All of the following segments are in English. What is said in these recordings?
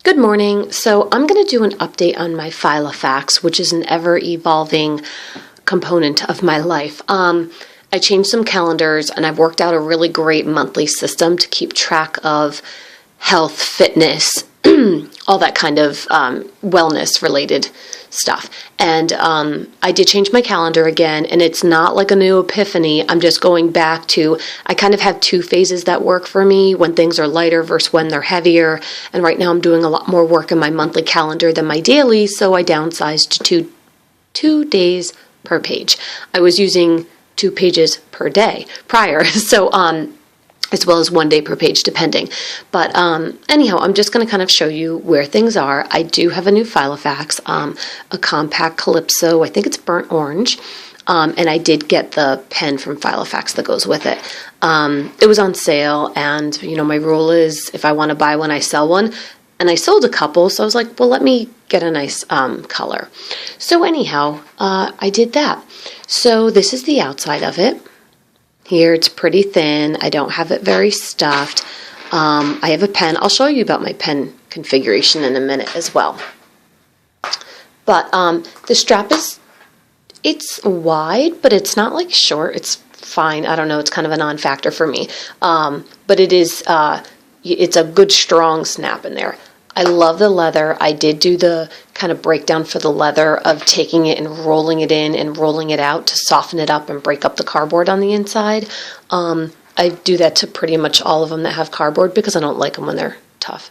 Good morning. So I'm going to do an update on my Filofax, which is an ever-evolving component of my life. I changed some calendars and I've worked out a really great monthly system to keep track of health, fitness, all that kind of wellness-related stuff. And I did change my calendar again, and it's not like a new epiphany. I'm just going back to, I kind of have two phases that work for me, when things are lighter versus when they're heavier. And right now I'm doing a lot more work in my monthly calendar than my daily, so I downsized to two days per page. I was using 2 pages per day prior, so as well as 1 day per page, depending. But anyhow, I'm just going to kind of show you where things are. I do have a new Filofax, a compact Calypso. I think it's burnt orange. And I did get the pen from Filofax that goes with it. It was on sale, and my rule is if I want to buy one, I sell one. And I sold a couple, so I was like, well, let me get a nice color. So anyhow, I did that. So this is the outside of it. Here, it's pretty thin. I don't have it very stuffed. I have a pen. I'll show you about my pen configuration in a minute as well. But the strap it's wide, but it's not like short. It's fine. I don't know. It's kind of a non-factor for me. But it is, it's a good strong snap in there. I love the leather. I did do the kind of breakdown for the leather of taking it and rolling it in and rolling it out to soften it up and break up the cardboard on the inside. I do that to pretty much all of them that have cardboard because I don't like them when they're tough.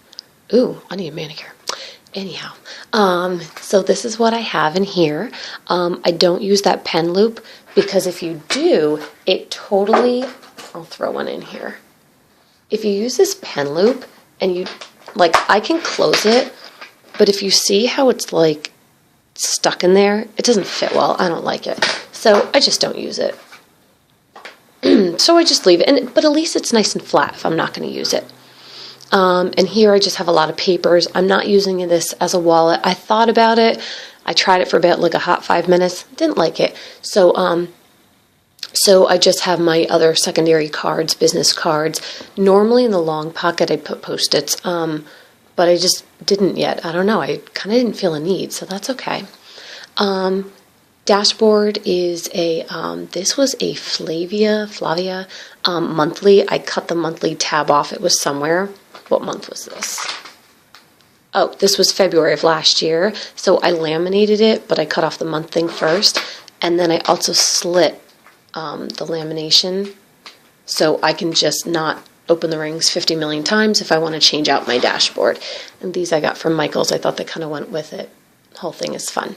Ooh, I need a manicure. Anyhow, so this is what I have in here. I don't use that pen loop because if you do, it totally, I'll throw one in here. If you use this pen loop and you, like, I can close it, but if you see how it's like stuck in there, it doesn't fit well. I don't like it. So I just don't use it. So I just leave it. But at least it's nice and flat if I'm not going to use it. And here I just have a lot of papers. I'm not using this as a wallet. I thought about it. I tried it for about like a hot 5 minutes. Didn't like it. So I just have my other secondary cards, business cards. Normally in the long pocket I put Post-its, but I just didn't yet. I don't know. I kind of didn't feel a need, so that's okay. Dashboard is this was a Flavia monthly. I cut the monthly tab off. It was somewhere. What month was this? Oh, this was February of last year. So I laminated it, but I cut off the month thing first. And then I also slit the lamination so I can just not open the rings 50 million times if I want to change out my dashboard. And these I got from Michael's. I thought they kind of went with it. The whole thing is fun.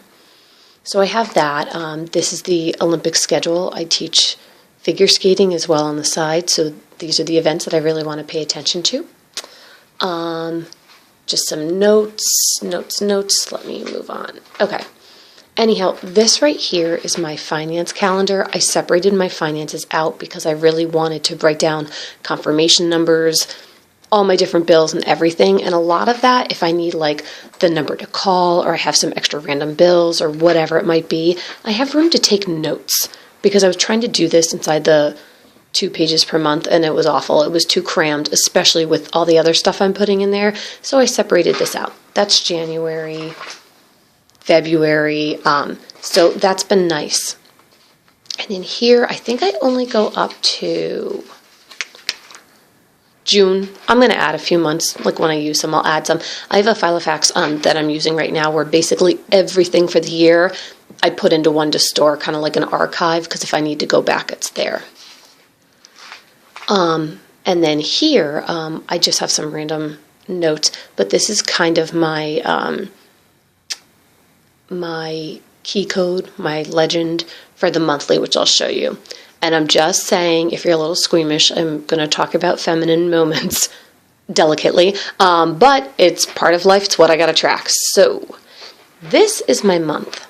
So I have that. This is the Olympic schedule. I teach figure skating as well on the side. So these are the events that I really want to pay attention to. Just some notes. Let me move on. Okay. Anyhow, this right here is my finance calendar. I separated my finances out because I really wanted to write down confirmation numbers, all my different bills and everything. And a lot of that, if I need like the number to call or I have some extra random bills or whatever it might be, I have room to take notes because I was trying to do this inside the 2 pages per month and it was awful. It was too crammed, especially with all the other stuff I'm putting in there. So I separated this out. That's January, February, so that's been nice. And in here, I think I only go up to June. I'm going to add a few months, like when I use them, I'll add some. I have a Filofax that I'm using right now where basically everything for the year I put into one to store, kind of like an archive, because if I need to go back, it's there. And then here, I just have some random notes, but this is kind of my my key code, my legend for the monthly, which I'll show you. And I'm just saying, if you're a little squeamish, I'm going to talk about feminine moments delicately, but it's part of life. It's what I got to track. So this is my month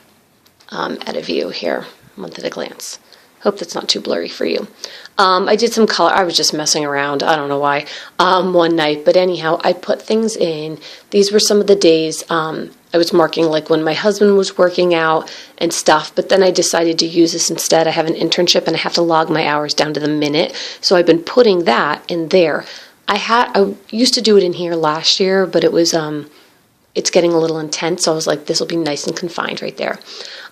at a view here, month at a glance. Hope that's not too blurry for you. I did some color. I was just messing around. I don't know why. One night. But anyhow, I put things in. These were some of the days I was marking, like when my husband was working out and stuff. But then I decided to use this instead. I have an internship and I have to log my hours down to the minute. So I've been putting that in there. I used to do it in here last year, but it was it's getting a little intense. So I was like, this will be nice and confined right there.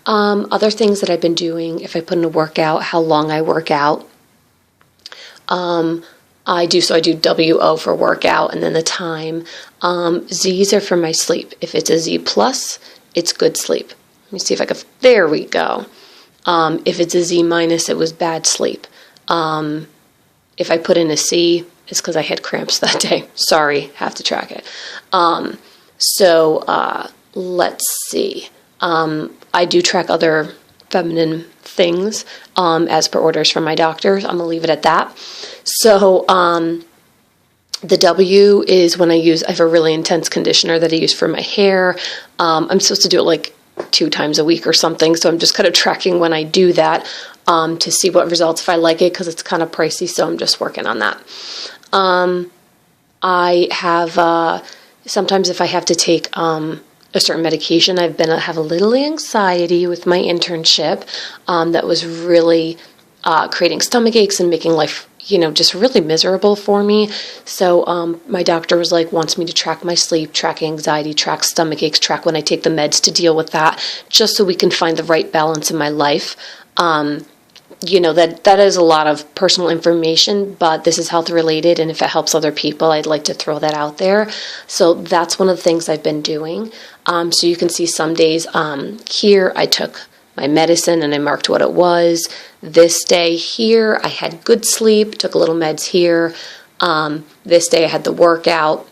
Other things that I've been doing, if I put in a workout, how long I work out. I do WO for workout and then the time. Z's are for my sleep. If it's a Z plus, it's good sleep. Let me see if I can, there we go. If it's a Z minus, it was bad sleep. If I put in a C, it's because I had cramps that day. Sorry, have to track it. Let's see. I do track other feminine things as per orders from my doctors. I'm going to leave it at that. So the W is when I have a really intense conditioner that I use for my hair. I'm supposed to do it like 2 times a week or something. So I'm just kind of tracking when I do that to see what results, if I like it, because it's kind of pricey. So I'm just working on that. I have, sometimes if I have to take a certain medication, I have a little anxiety with my internship that was really creating stomach aches and making life, just really miserable for me. So my doctor was like, wants me to track my sleep, track anxiety, track stomach aches, track when I take the meds to deal with that, just so we can find the right balance in my life. That is a lot of personal information, but this is health related, and if it helps other people, I'd like to throw that out there. So that's one of the things I've been doing. So you can see some days here I took my medicine and I marked what it was. This day here I had good sleep, took a little meds here. This day I had the workout.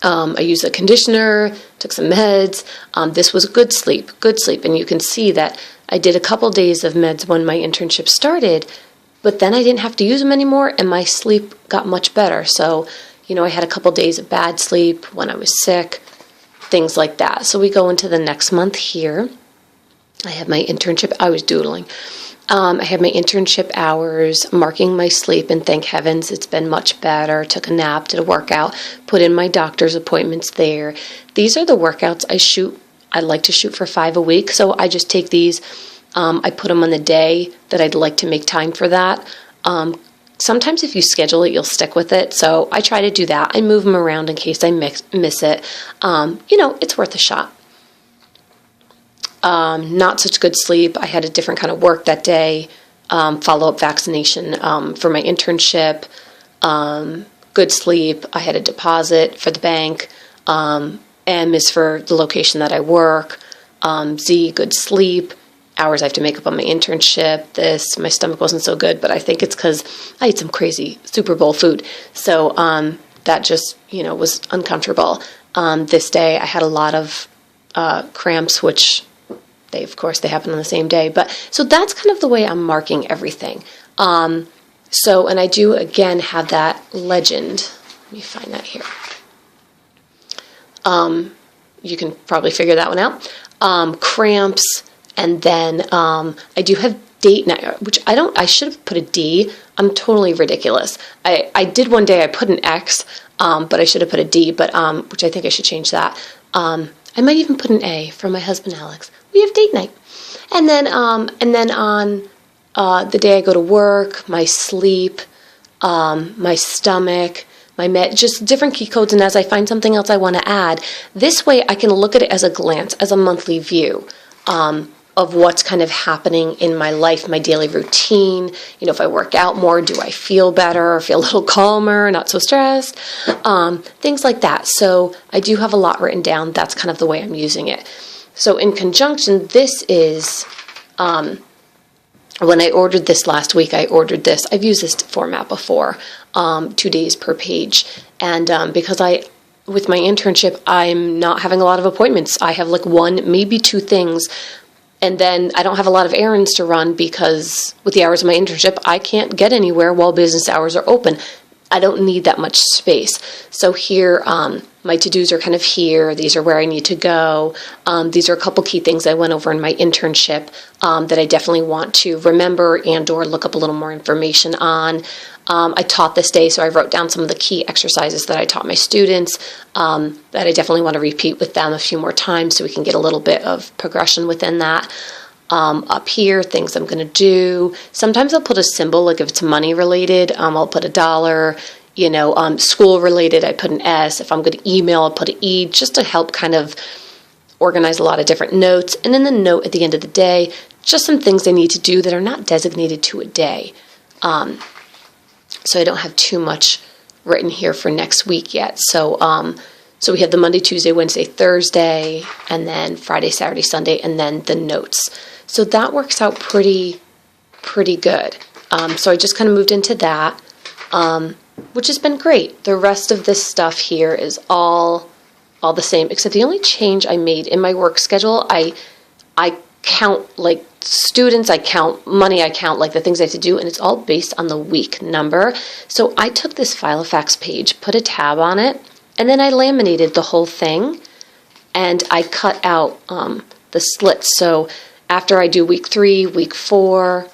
I used a conditioner, took some meds. This was good sleep. And you can see that I did a couple days of meds when my internship started, but then I didn't have to use them anymore and my sleep got much better. So, I had a couple days of bad sleep when I was sick, things like that. So we go into the next month here. I have my internship. I was doodling. I had my internship hours, marking my sleep, and thank heavens it's been much better. Took a nap, did a workout, put in my doctor's appointments there. These are the workouts I shoot. I like to shoot for 5 a week, so I just take these. I put them on the day that I'd like to make time for that. Sometimes if you schedule it, you'll stick with it, so I try to do that. I move them around in case I miss it. It's worth a shot. Not such good sleep. I had a different kind of work that day. Follow-up vaccination for my internship. Good sleep. I had a deposit for the bank. M is for the location that I work. Z, good sleep. Hours I have to make up on my internship. My stomach wasn't so good, but I think it's because I ate some crazy Super Bowl food. So that just, was uncomfortable. This day I had a lot of cramps, which they happen on the same day. But so that's kind of the way I'm marking everything. And I do, again, have that legend. Let me find that here. You can probably figure that one out. Cramps, and then I do have date night, which I should have put a D. I'm totally ridiculous. I did one day, I put an X, but I should have put a D, but which I think I should change that. I might even put an A for my husband Alex. We have date night. And then on the day I go to work, my sleep, my stomach, just different key codes, and as I find something else I want to add, this way I can look at it as a glance, as a monthly view of what's kind of happening in my life, my daily routine. If I work out more, do I feel better, feel a little calmer, not so stressed, things like that. So I do have a lot written down. That's kind of the way I'm using it. So in conjunction, this is... when I ordered this last week, I've used this format before, 2 days per page. And because with my internship, I'm not having a lot of appointments. I have like 1, maybe 2 things. And then I don't have a lot of errands to run because with the hours of my internship, I can't get anywhere while business hours are open. I don't need that much space. So here, my to-dos are kind of here. These are where I need to go. These are a couple key things I went over in my internship that I definitely want to remember and or look up a little more information on. I taught this day, so I wrote down some of the key exercises that I taught my students that I definitely want to repeat with them a few more times so we can get a little bit of progression within that. Up here, things I'm going to do. Sometimes I'll put a symbol, like if it's money related, I'll put $1, School related, I put an S. If I'm going to email, I put an E, just to help kind of organize a lot of different notes. And then the note at the end of the day, just some things I need to do that are not designated to a day. So I don't have too much written here for next week yet. So we have the Monday, Tuesday, Wednesday, Thursday, and then Friday, Saturday, Sunday, and then the notes. So that works out pretty good. So I just kind of moved into that, which has been great. The rest of this stuff here is all the same, except the only change I made in my work schedule, I count like students, I count money, I count like the things I have to do, and it's all based on the week number. So I took this Filofax page, put a tab on it, and then I laminated the whole thing, and I cut out the slits. So after I do week 3, week 4,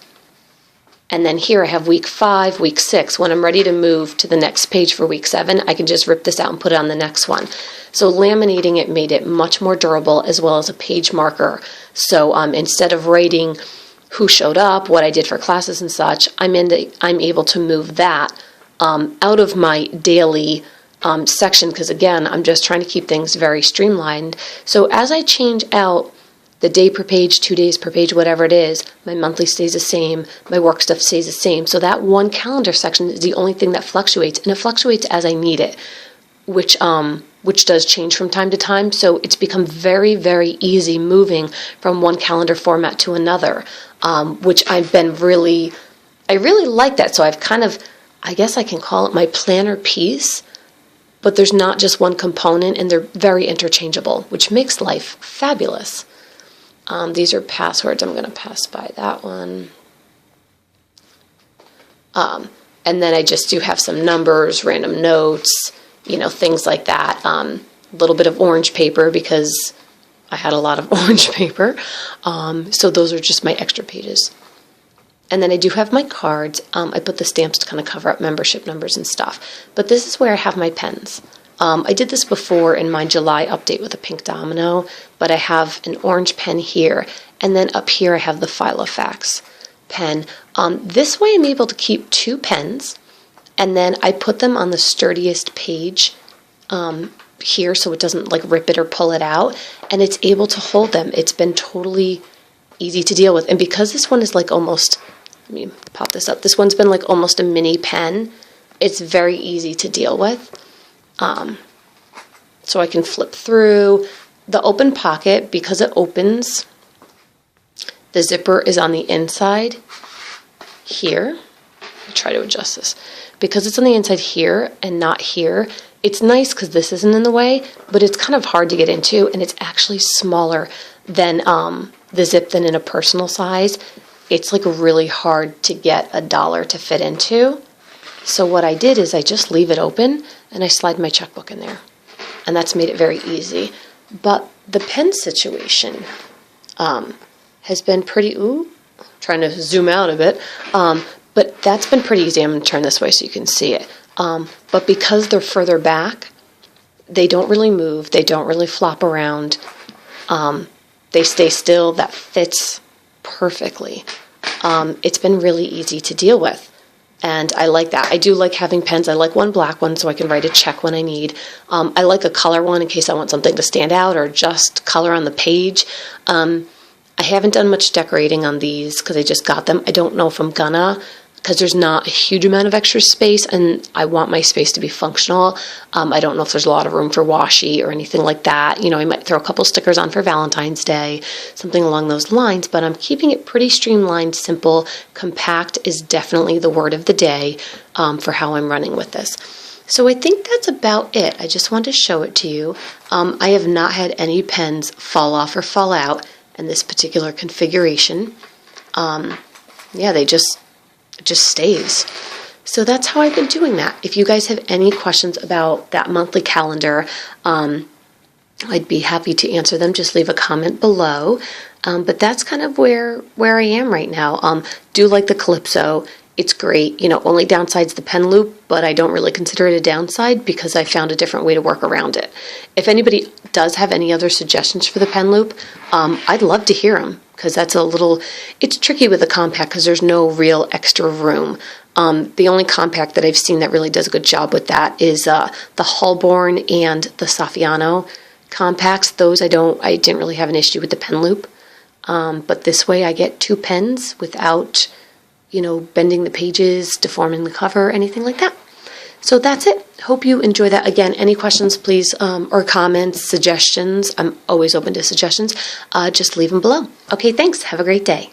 and then here I have week 5, week 6. When I'm ready to move to the next page for week 7, I can just rip this out and put it on the next one. So laminating it made it much more durable, as well as a page marker. So instead of writing who showed up, what I did for classes and such, I'm able to move that out of my daily section, because again, I'm just trying to keep things very streamlined. So as I change out the day per page, 2 days per page, whatever it is, my monthly stays the same, my work stuff stays the same. So that one calendar section is the only thing that fluctuates, and it fluctuates as I need it, which does change from time to time. So it's become very, very easy moving from one calendar format to another, which I really like that. So I've kind of, I guess I can call it my planner piece, but there's not just one component, and they're very interchangeable, which makes life fabulous. These are passwords. I'm going to pass by that one. And then I just do have some numbers, random notes, things like that. A little bit of orange paper because I had a lot of orange paper. So those are just my extra pages. And then I do have my cards. I put the stamps to kind of cover up membership numbers and stuff. But this is where I have my pens. I did this before in my July update with a pink domino, but I have an orange pen here, and then up here I have the Filofax pen. This way I'm able to keep 2 pens, and then I put them on the sturdiest page here so it doesn't like rip it or pull it out, and it's able to hold them. It's been totally easy to deal with, and because this one is like almost, let me pop this up, this one's been like almost a mini pen, it's very easy to deal with. So I can flip through. The open pocket, because it opens, the zipper is on the inside here. I'll try to adjust this. Because it's on the inside here and not here, it's nice because this isn't in the way, but it's kind of hard to get into, and it's actually smaller than the zip than in a personal size. It's like really hard to get a dollar to fit into. So what I did is I just leave it open and I slide my checkbook in there. And that's made it very easy. But the pen situation has been pretty, trying to zoom out a bit, but that's been pretty easy. I'm going to turn this way so you can see it. But because they're further back, they don't really move. They don't really flop around. They stay still. That fits perfectly. It's been really easy to deal with. And I like that. I do like having pens. I like one black one so I can write a check when I need. I like a color one in case I want something to stand out or just color on the page. I haven't done much decorating on these because I just got them. I don't know if I'm gonna, because there's not a huge amount of extra space and I want my space to be functional. I don't know if there's a lot of room for washi or anything like that. I might throw a couple stickers on for Valentine's Day, something along those lines, but I'm keeping it pretty streamlined, simple. Compact is definitely the word of the day for how I'm running with this. So I think that's about it. I just wanted to show it to you. I have not had any pens fall off or fall out in this particular configuration. Yeah, they just stays. So that's how I've been doing that. If you guys have any questions about that monthly calendar, I'd be happy to answer them. Just leave a comment below. But that's kind of where I am right now. Do like the Calypso. It's great. Only downside's the pen loop, but I don't really consider it a downside because I found a different way to work around it. If anybody does have any other suggestions for the pen loop, I'd love to hear them, because it's tricky with a compact because there's no real extra room. The only compact that I've seen that really does a good job with that is the Holborn and the Saffiano compacts. Those I didn't really have an issue with the pen loop. But this way I get 2 pens without, bending the pages, deforming the cover, anything like that. So that's it. Hope you enjoy that. Again, any questions, please, or comments, suggestions. I'm always open to suggestions. Just leave them below. Okay, thanks. Have a great day.